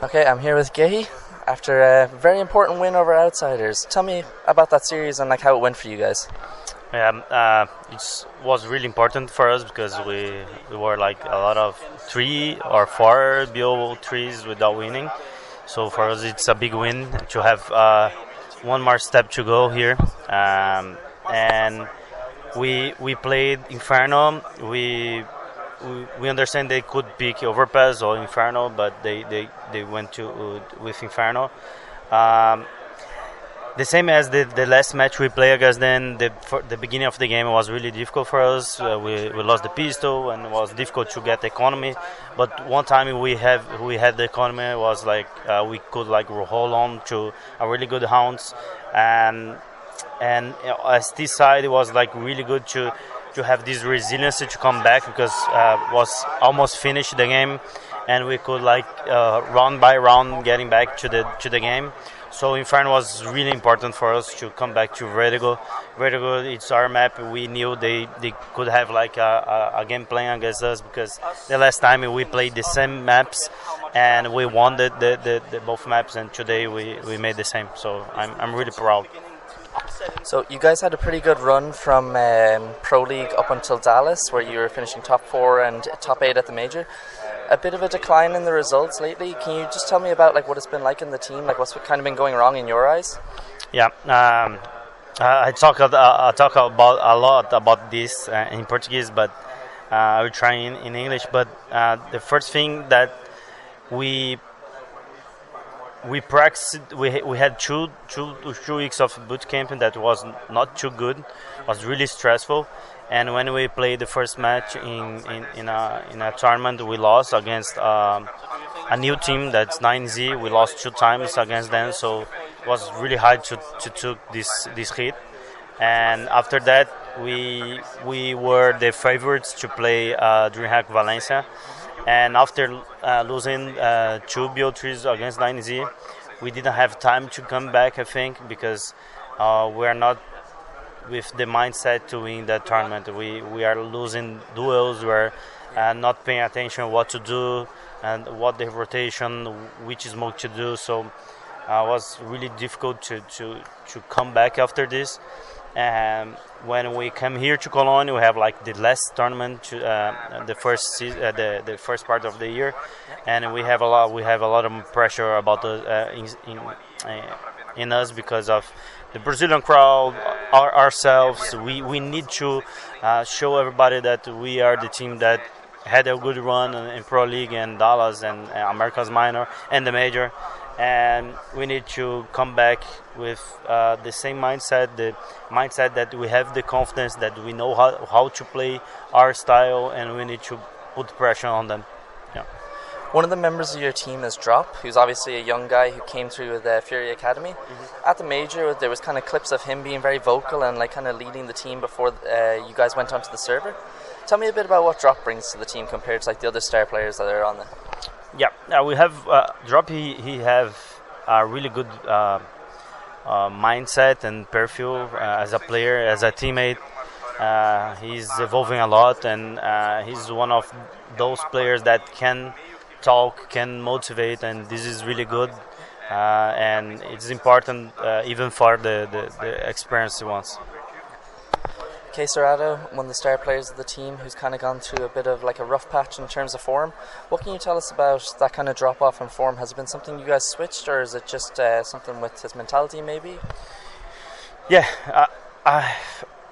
Okay, I'm here with Gehi after a very important win over Outsiders. Tell me about that series and how it went for you guys. It was really important for us because we were like a lot of 3 or 4 BO threes without winning. So for us, it's a big win to have one more step to go here. And we played Inferno. We understand they could pick Overpass or Inferno, but they went to with Inferno. Um, the same as the last match we played against them, the beginning of the game was really difficult for us. We lost the pistol and it was difficult to get the economy. But one time we had the economy, it was like we could like hold on to a really good hounds, and as this side it was like really good to have this resilience to come back because was almost finished the game, and we could like round by round getting back to the game. So Inferno was really important for us to come back to Vertigo. Vertigo, it's our map. We knew they could have like a game plan against us because the last time we played the same maps and we won the both maps, and today we made the same. So I'm really proud. So you guys had a pretty good run from Pro League up until Dallas, where you were finishing top 4 and top 8 at the major. A bit of a decline in the results lately. Can you just tell me about what it's been like in the team? What's kind of been going wrong in your eyes? Yeah, I talk about a lot about this in Portuguese, but I will try in English. But the first thing that we practiced, we had two weeks of boot camping that was not too good, was really stressful. And when we played the first match in a tournament, we lost against a new team that's 9Z. We lost 2 times against them, so it was really hard to take this hit. And after that, we were the favorites to play DreamHack Valencia. And after losing 2 BO3s against 9Z, we didn't have time to come back, I think, because we are not with the mindset to win that tournament. We are losing duels, we're not paying attention what to do and what the rotation, which smoke to do. So it was really difficult to come back after this. And when we come here to Cologne, we have like the last tournament, the first part of the year, and we have a lot of pressure about in us because of the Brazilian crowd, ourselves. We need to show everybody that we are the team that had a good run in Pro League and Dallas and America's Minor and the Major. And we need to come back with the same mindset, the mindset that we have the confidence that we know how to play our style, and we need to put pressure on them. Yeah. One of the members of your team is Drop, who's obviously a young guy who came through the FURIA Academy. Mm-hmm. At the major, there was kind of clips of him being very vocal and kind of leading the team before you guys went onto the server. Tell me a bit about what Drop brings to the team compared to the other star players that are on there. Yeah, we have Droppy. He have a really good mindset and profile as a player, as a teammate. He's evolving a lot, and he's one of those players that can talk, can motivate, and this is really good. And it's important even for the experience he wants. KSCERATO, one of the star players of the team, who's kind of gone through a bit of a rough patch in terms of form. What can you tell us about that kind of drop off in form? Has it been something you guys switched, or is it just something with his mentality maybe? Yeah,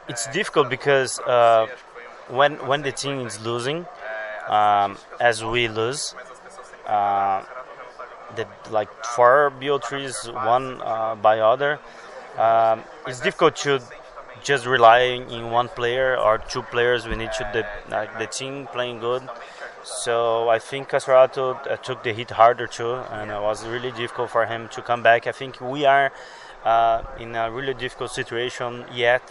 it's difficult because when the team is losing, as we lose, the 4 BO3s one by other, it's difficult to just relying in one player or 2 players. We need the team playing good. So I think KSCERATO took the hit harder too, and it was really difficult for him to come back. I think we are in a really difficult situation yet.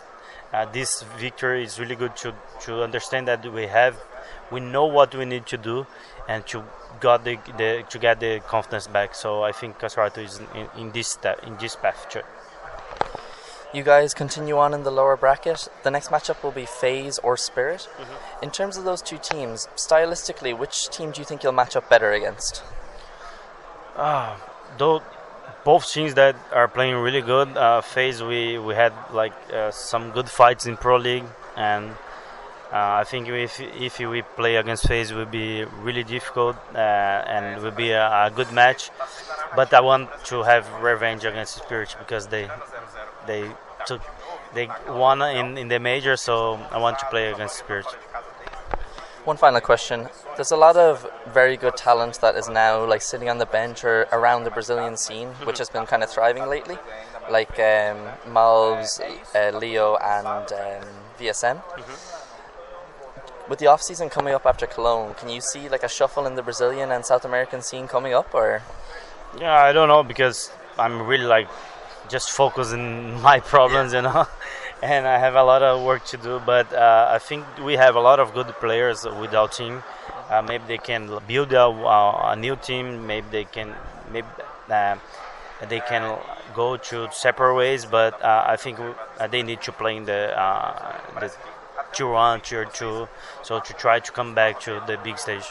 This victory is really good to understand that we know what we need to do and to get the confidence back. So I think KSCERATO is in this path too. You guys continue on in the lower bracket. The next matchup will be FaZe or Spirit. Mm-hmm. In terms of those 2 teams, stylistically, which team do you think you'll match up better against? Though both teams that are playing really good. FaZe, we had like some good fights in Pro League, and I think if we play against FaZe, it will be really difficult and will be a good match. But I want to have revenge against Spirit because they took they won in the major, so I want to play against Spirit. One final question. There's a lot of very good talent that is now like sitting on the bench or around the Brazilian scene, which has been kind of thriving lately, like Malves, Leo, and VSM. With the off season coming up after Cologne, can you see like a shuffle in the Brazilian and South American scene coming up, or? Yeah, I don't know because I'm really like just focusing my problems, you know. And I have a lot of work to do, but I think we have a lot of good players with our team. Maybe they can build a new team. Maybe they can go to separate ways. But I think they need to play in the Tier 1, Tier 2, so to try to come back to the big stage.